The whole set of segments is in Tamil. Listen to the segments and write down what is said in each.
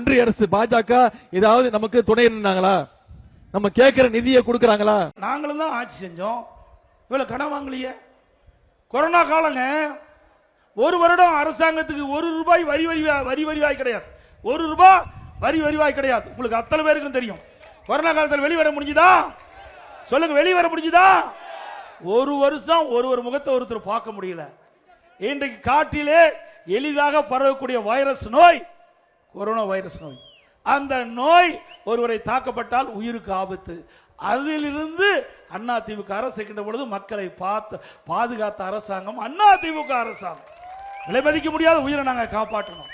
ஒன்றிய அரசு பாஜக ஏதாவது நமக்கு துணை இருந்தாங்களா? நம்ம கேட்கிற நிதியை கொடுக்கறாங்களா? நாங்களும் தான் ஆட்சி செஞ்சோம், இவ்வளவு கடன் வாங்கலையே. கொரோனா காலங்க, ஒரு வருடம் அரசாங்கத்துக்கு ₹1 வரி வரிவாய் கிடையாது. ₹1 வரி வரிவாய் கிடையாது. உங்களுக்கு அத்தனை பேருக்கும் தெரியும். கொரோனா காலத்தில் வெளிவர முடிஞ்சுதா? சொல்லுங்க, வெளிவர முடிஞ்சுதா? ஒரு வருஷம் ஒரு முகத்தை ஒருத்தர் பார்க்க முடியல. இன்றைக்கு காட்டிலே எளிதாக பரவக்கூடிய வைரஸ் நோய் கொரோனா வைரஸ் நோய். அந்த நோய் ஒருவரை தாக்கப்பட்டால் உயிருக்கு ஆபத்து. அதிலிருந்து அதிமுக அரசு இருக்கின்ற பொழுது மக்களை பாதுகாத்த அரசாங்கம் அதிமுக அரசாங்கம். விலை மதிக்க முடியாத உயிரை நாங்கள் காப்பாற்றணும்.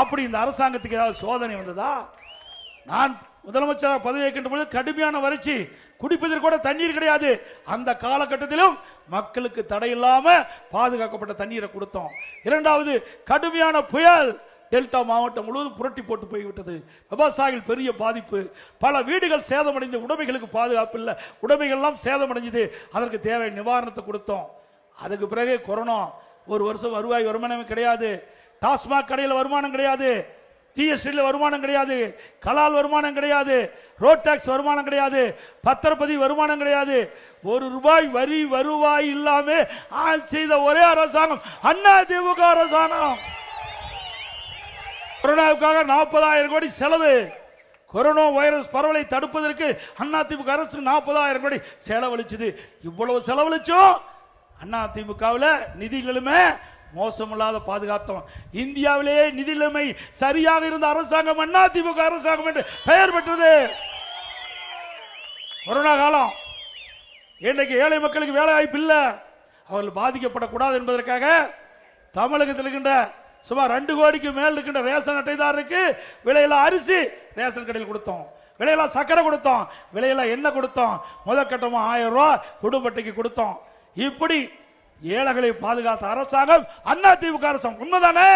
அப்படி இந்த அரசாங்கத்துக்கு ஏதாவது சோதனை வந்ததா? நான் முதலமைச்சர் பதவி ஏற்கின்ற பொழுது கடுமையான வறட்சி, குடிப்பதற்கு கூட தண்ணீர் கிடையாது. அந்த காலகட்டத்திலும் மக்களுக்கு தடையில்லாம பாதுகாக்கப்பட்ட தண்ணீரை கொடுத்தோம். இரண்டாவது, கடுமையான புயல் டெல்டா மாவட்டம் முழுவதும் புரட்டி போட்டு போய்விட்டது. விவசாயிகள் பெரிய பாதிப்பு, பல வீடுகள் சேதமடைந்து, உடைமைகளுக்கு பாதுகாப்பு இல்லை, உடைமைகள் எல்லாம் சேதமடைஞ்சது. அதற்கு தேவை நிவாரணத்தை கொடுத்தோம். அதுக்கு பிறகு கொரோனா, ஒரு வருஷம் வருமானம் கிடையாது, டாஸ்மாக் கடையில் வருமானம் கிடையாது, ஜிஎஸ்டியில் வருமானம் கிடையாது, கலால் வருமானம் கிடையாது, ரோட் டாக்ஸ் வருமானம் கிடையாது, பத்திரப்பதிவு வருமானம் கிடையாது. ₹1 வரி வருவாய் இல்லாம ஆட்சி செய்த ஒரே அரசாங்கம் அதிமுக அரசாங்கம். கொரோனாவுக்காக 40,000 கோடி செலவு. கொரோனா வைரஸ் பரவலை தடுப்பதற்கு அதிமுக அரசு 40,000 கோடி செலவழிச்சது. இவ்வளவு செலவழிச்சும் அதிமுகவில் நிதி நிலைமை மோசமில்லாத பாதுகாத்தோம். இந்தியாவிலேயே நிதி நிலைமை சரியாக இருந்த அரசாங்கம் அதிமுக அரசாங்கம் என்று பெயர் பெற்றது. கொரோனா காலம், இன்றைக்கு ஏழை மக்களுக்கு வேலை வாய்ப்பு இல்லை, அவர்கள் பாதிக்கப்படக்கூடாது என்பதற்காக தமிழகத்தில் இருக்கின்ற சுமார் 2 கோடிக்கு மேல் இருக்கின்ற ரேஷன் அட்டைதாரருக்கு விலையில அரிசி ரேஷன் கடையில் கொடுத்தோம், விலையில சக்கரை கொடுத்தோம், விலையில எண்ணெய் கொடுத்தோம், முதற்கட்டமா ₹1000 குடும்ப அட்டைக்கு கொடுத்தோம். இப்படி ஏழைகளை பாதுகாத்த அரசாங்கம் அதிமுக அரசாங்கம். உண்மைதானே?